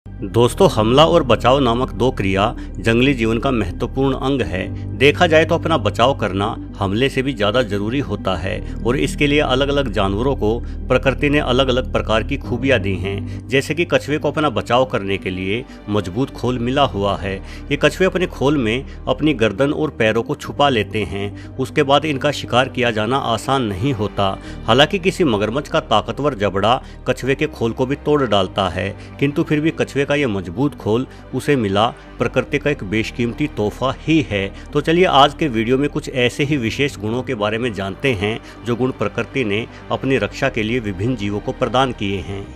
दोस्तों, हमला और बचाव नामक दो क्रिया जंगली जीवन का महत्वपूर्ण अंग है। देखा जाए तो अपना बचाव करना हमले से भी ज़्यादा जरूरी होता है और इसके लिए अलग अलग जानवरों को प्रकृति ने अलग अलग प्रकार की खूबियाँ दी हैं। जैसे कि कछुए को अपना बचाव करने के लिए मजबूत खोल मिला हुआ है। ये कछुए अपने खोल में अपनी गर्दन और पैरों को छुपा लेते हैं। उसके बाद इनका शिकार किया जाना आसान नहीं होता। हालांकि किसी मगरमच्छ का ताकतवर जबड़ा कछुए के खोल को भी तोड़ डालता है, किंतु फिर भी कछुए का यह मजबूत खोल उसे मिला प्रकृति का एक बेशकीमती तोहफा ही है। तो चलिए आज के वीडियो में कुछ ऐसे ही विशेष गुणों के बारे में जानते हैं जो गुण प्रकृति ने अपनी रक्षा के लिए विभिन्न जीवों को प्रदान किए हैं।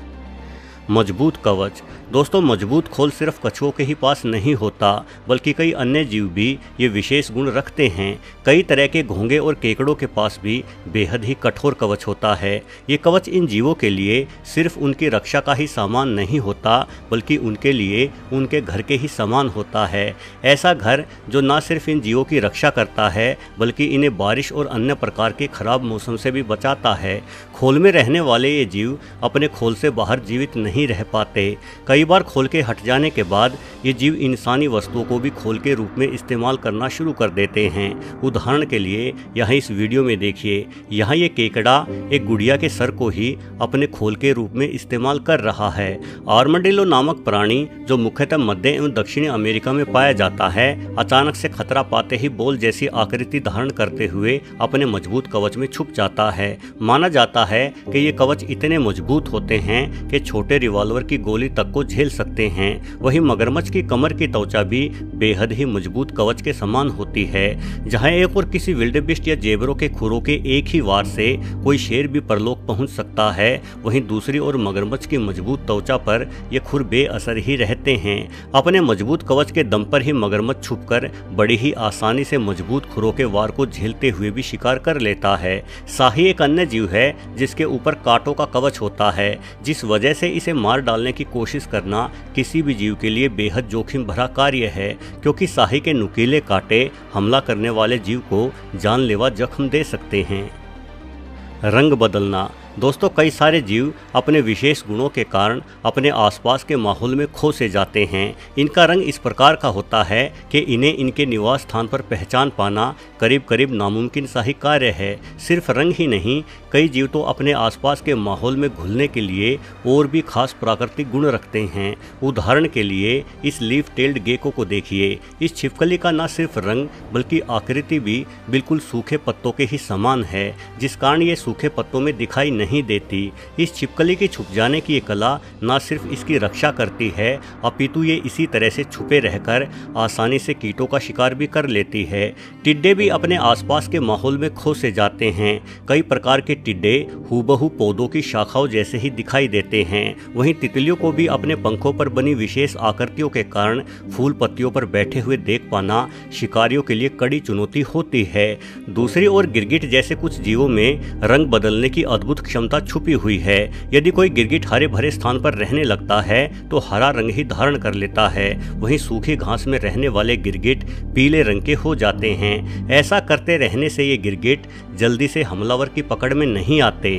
मजबूत कवच। दोस्तों, मजबूत खोल सिर्फ कछुओं के ही पास नहीं होता, बल्कि कई अन्य जीव भी ये विशेष गुण रखते हैं। कई तरह के घोंगे और केकड़ों के पास भी बेहद ही कठोर कवच होता है। ये कवच इन जीवों के लिए सिर्फ उनकी रक्षा का ही सामान नहीं होता, बल्कि उनके लिए उनके घर के ही समान होता है। ऐसा घर जो न सिर्फ इन जीवों की रक्षा करता है, बल्कि इन्हें बारिश और अन्य प्रकार के खराब मौसम से भी बचाता है। खोल में रहने वाले ये जीव अपने खोल से बाहर जीवित नहीं रह पाते। कई बार खोल के हट जाने के बाद ये जीव इंसानी वस्तुओं को भी खोल के रूप में इस्तेमाल करना शुरू कर देते हैं। उदाहरण के लिए यहाँ इस वीडियो में देखिए, यहाँ ये केकड़ा एक गुड़िया के सर को ही अपने खोल के रूप में इस्तेमाल कर रहा है। आर्माडिलो नामक प्राणी जो मुख्यतः मध्य एवं दक्षिणी अमेरिका में पाया जाता है, अचानक से खतरा पाते ही बॉल जैसी आकृति धारण करते हुए अपने मजबूत कवच में छुप जाता है। माना जाता है कि ये कवच इतने मजबूत होते हैं कि छोटे रिवॉल्वर की गोली तक को झेल सकते हैं। वहीं मगरमच्छ की कमर की त्वचा भी बेहद ही मजबूत कवच के समान होती है। जहां एक और किसी विल्डेबिस्ट या जेबरों के खुरों के एक ही वार से कोई शेर भी परलोक पहुंच सकता है, वहीं दूसरी ओर मगरमच्छ की मजबूत त्वचा पर ये खुर बेअसर ही रहते हैं। अपने मजबूत कवच के दम पर ही मगरमच्छ छुपकर बड़ी ही आसानी से मजबूत खुरों के वार को झेलते हुए भी शिकार कर लेता है। साही एक अन्य जीव है जिसके ऊपर कांटों का कवच होता है, जिस वजह से इसे मार डालने की कोशिश करना किसी भी जीव के लिए बेहद जोखिम भरा कार्य है, क्योंकि साही के नुकीले कांटे हमला करने वाले जीव को जानलेवा जख्म दे सकते हैं। रंग बदलना। दोस्तों, कई सारे जीव अपने विशेष गुणों के कारण अपने आसपास के माहौल में खो से जाते हैं। इनका रंग इस प्रकार का होता है कि इन्हें इनके निवास स्थान पर पहचान पाना करीब करीब नामुमकिन सा ही कार्य है। सिर्फ रंग ही नहीं, कई जीव तो अपने आसपास के माहौल में घुलने के लिए और भी खास प्राकृतिक गुण रखते हैं। उदाहरण के लिए इस लीफ टेल्ड गेको को देखिए। इस छिपकली का न सिर्फ रंग बल्कि आकृति भी बिल्कुल सूखे पत्तों के ही समान है, जिस कारण ये सूखे पत्तों में दिखाई नहीं देती। इस छिपकली की छुप जाने की ये कला न सिर्फ इसकी रक्षा करती है, अपितु ये इसी तरह से छुपे रहकर आसानी से कीटों का शिकार भी कर लेती है। टिड्डे भी अपने आसपास के माहौल में खो से जाते हैं। कई प्रकार के टिड्डे हूबहू पौधों की शाखाओं जैसे ही दिखाई देते हैं। वहीं तितलियों को भी अपने पंखों पर बनी विशेष आकृतियों के कारण फूल पत्तियों पर बैठे हुए देख पाना शिकारियों के लिए कड़ी चुनौती होती है। दूसरी ओर गिरगिट जैसे कुछ जीवों में रंग बदलने की अद्भुत क्षमता छुपी हुई है। यदि कोई गिरगिट हरे भरे स्थान पर रहने लगता है तो हरा रंग ही धारण कर लेता है। वहीं सूखी घास में रहने वाले गिरगिट पीले रंग के हो जाते हैं। ऐसा करते रहने से ये गिरगिट जल्दी से हमलावर की पकड़ में नहीं आते।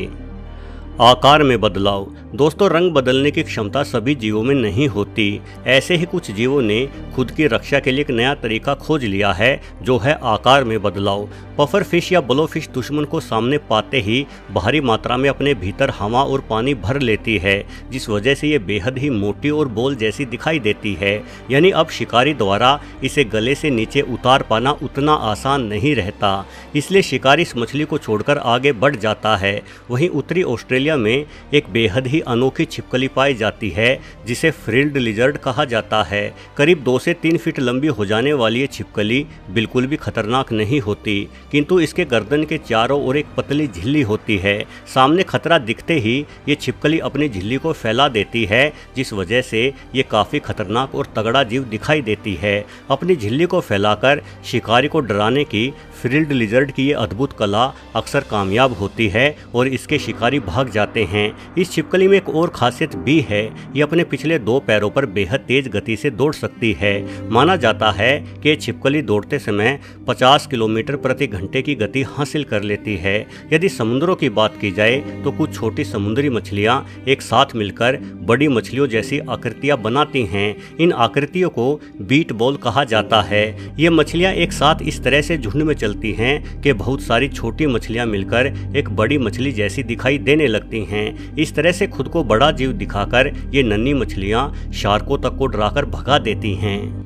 आकार में बदलाव। दोस्तों, रंग बदलने की क्षमता सभी जीवों में नहीं होती। ऐसे ही कुछ जीवों ने खुद की रक्षा के लिए एक नया तरीका खोज लिया है, जो है आकार में बदलाव। पफर फिश या ब्लोफिश दुश्मन को सामने पाते ही भारी मात्रा में अपने भीतर हवा और पानी भर लेती है, जिस वजह से ये बेहद ही मोटी और बॉल जैसी दिखाई देती है। यानी अब शिकारी द्वारा इसे गले से नीचे उतार पाना उतना आसान नहीं रहता, इसलिए शिकारी इस मछली को छोड़कर आगे बढ़ जाता है। वहीं उत्तरी ऑस्ट्रेलिया में एक बेहद ही अनोखी छिपकली पाई जाती है, जिसे फ्रिल्ड लिजर्ड कहा जाता है। करीब 2 से 3 फीट लंबी हो जाने वाली ये छिपकली बिल्कुल भी खतरनाक नहीं होती, किंतु इसके गर्दन के चारों ओर एक पतली झिल्ली होती है। सामने खतरा दिखते ही ये छिपकली अपनी झिल्ली को फैला देती है, जिस वजह से ये काफ़ी खतरनाक और तगड़ा जीव दिखाई देती है। अपनी झिल्ली को फैलाकर शिकारी को डराने की फ्रिल्ड लिजर्ड की ये अद्भुत कला अक्सर कामयाब होती है और इसके शिकारी भाग जाते हैं। इस छिपकली में एक और खासियत भी है, ये अपने पिछले 2 पैरों पर बेहद तेज गति से दौड़ सकती है। माना जाता है कि ये छिपकली दौड़ते समय 50 किलोमीटर प्रति घंटे की गति हासिल कर लेती है। यदि समुद्रों की बात की जाए तो कुछ छोटी समुद्री मछलियाँ एक साथ मिलकर बड़ी मछलियों जैसी आकृतियाँ बनाती हैं। इन आकृतियों को बीट बॉल कहा जाता है। ये मछलियाँ एक साथ इस तरह से झुंड में चलती हैं कि बहुत सारी छोटी मछलियां मिलकर एक बड़ी मछली जैसी दिखाई देने लगती हैं। इस तरह से खुद को बड़ा जीव दिखाकर ये नन्ही मछलियां शार्कों तक को डराकर भगा देती हैं।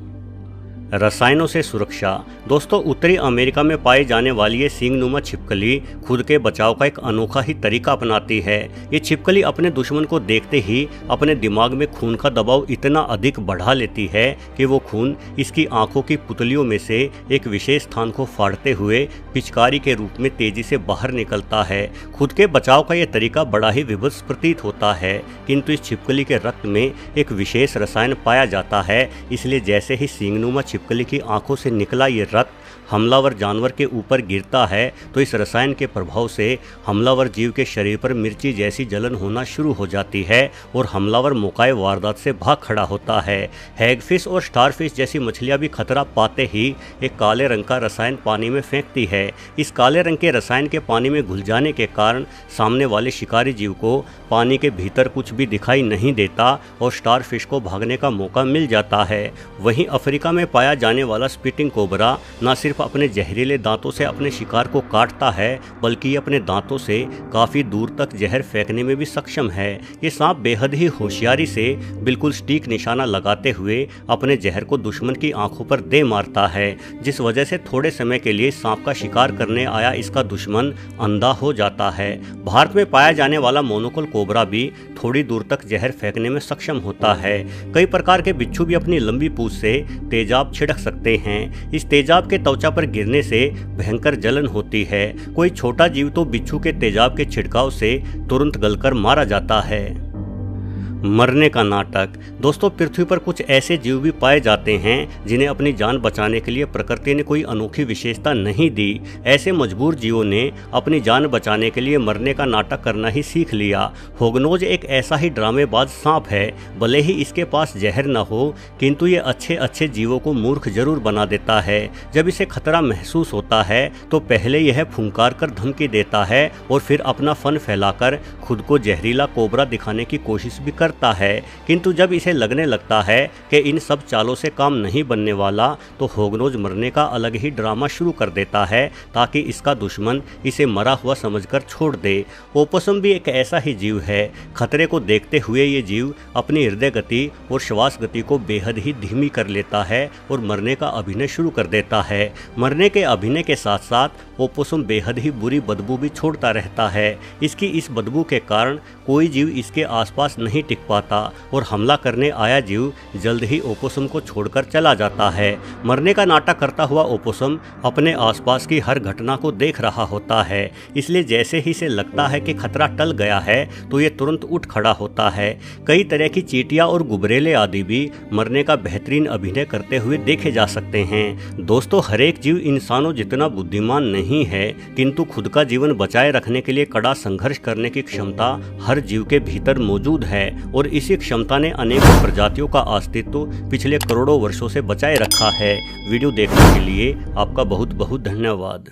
रसायनों से सुरक्षा। दोस्तों, उत्तरी अमेरिका में पाई जाने वाली ये सींगनुमा छिपकली खुद के बचाव का एक अनोखा ही तरीका अपनाती है। ये छिपकली अपने दुश्मन को देखते ही अपने दिमाग में खून का दबाव इतना अधिक बढ़ा लेती है कि वो खून इसकी आंखों की पुतलियों में से एक विशेष स्थान को फाड़ते हुए पिचकारी के रूप में तेजी से बाहर निकलता है। खुद के बचाव का यह तरीका बड़ा ही विभत्स प्रतीत होता है, किंतु इस छिपकली के रक्त में एक विशेष रसायन पाया जाता है। इसलिए जैसे ही सींगनुमा छिपकली की आंखों से निकला ये रक्त हमलावर जानवर के ऊपर गिरता है तो इस रसायन के प्रभाव से हमलावर जीव के शरीर पर मिर्ची जैसी जलन होना शुरू हो जाती है और हमलावर मौकाए वारदात से भाग खड़ा होता है। हैगफिश और स्टारफिश जैसी मछलियां भी खतरा पाते ही एक काले रंग का रसायन पानी में फेंकती है। इस काले रंग के रसायन के पानी में घुल जाने के कारण सामने वाले शिकारी जीव को पानी के भीतर कुछ भी दिखाई नहीं देता और स्टारफिश को भागने का मौका मिल जाता है। वहीं अफ्रीका में पाया जाने वाला स्पिटिंग कोबरा न सिर्फ अपने जहरीले दांतों से अपने शिकार को काटता है, बल्कि अपने दांतों से काफी दूर तक जहर फेंकने में भी सक्षम है। ये सांप बेहद ही होशियारी से बिल्कुल सटीक निशाना लगाते हुए अपने जहर को दुश्मन की आंखों पर दे मारता है, जिस वजह से थोड़े समय के लिए सांप का शिकार करने आया इसका दुश्मन अंधा हो जाता है। भारत में पाया जाने वाला मोनोकोल कोबरा भी थोड़ी दूर तक जहर फेंकने में सक्षम होता है। कई प्रकार के बिच्छू भी अपनी लंबी पूंछ से तेजाब छिड़क सकते हैं। इस तेजाब के त्वचा पर गिरने से भयंकर जलन होती है। कोई छोटा जीव तो बिच्छू के तेजाब के छिड़काव से तुरंत गलकर मारा जाता है। मरने का नाटक। दोस्तों, पृथ्वी पर कुछ ऐसे जीव भी पाए जाते हैं जिन्हें अपनी जान बचाने के लिए प्रकृति ने कोई अनोखी विशेषता नहीं दी। ऐसे मजबूर जीवों ने अपनी जान बचाने के लिए मरने का नाटक करना ही सीख लिया। होगनोज एक ऐसा ही ड्रामेबाज सांप है। भले ही इसके पास जहर न हो, किंतु ये अच्छे अच्छे जीवों को मूर्ख जरूर बना देता है। जब इसे खतरा महसूस होता है तो पहले यह फुंकार कर धमकी देता है और फिर अपना फन फैलाकर खुद को जहरीला कोबरा दिखाने की कोशिश भी करता है। किंतु जब इसे लगने लगता है कि इन सब चालों से काम नहीं बनने वाला तो होगनोज मरने का अलग ही ड्रामा शुरू कर देता है ताकि इसका दुश्मन इसे मरा हुआ समझकर छोड़ दे। ओपोसम भी एक ऐसा ही जीव है। खतरे को देखते हुए ये जीव अपनी हृदय गति और श्वास गति को बेहद ही धीमी कर लेता है और मरने का अभिनय शुरू कर देता है। मरने के अभिनय के साथ साथ ओपोसम बेहद ही बुरी बदबू भी छोड़ता रहता है। इसकी इस बदबू के कारण कोई जीव इसके आसपास नहीं टिक पाता और हमला करने आया जीव जल्द ही ओपोसम को छोड़कर चला जाता है। मरने का नाटक करता हुआ ओपोसम अपने आसपास की हर घटना को देख रहा होता है, इसलिए जैसे ही इसे लगता है कि खतरा टल गया है तो ये तुरंत उठ खड़ा होता है। कई तरह की चींटियां और गुबरेले आदि भी मरने का बेहतरीन अभिनय करते हुए देखे जा सकते हैं। दोस्तों, हर एक जीव इंसानों जितना बुद्धिमान नहीं है, किंतु खुद का जीवन बचाए रखने के लिए कड़ा संघर्ष करने की क्षमता हर जीव के भीतर मौजूद है और इसी क्षमता ने अनेकों प्रजातियों का अस्तित्व पिछले करोड़ों वर्षों से बचाए रखा है। वीडियो देखने के लिए आपका बहुत बहुत धन्यवाद।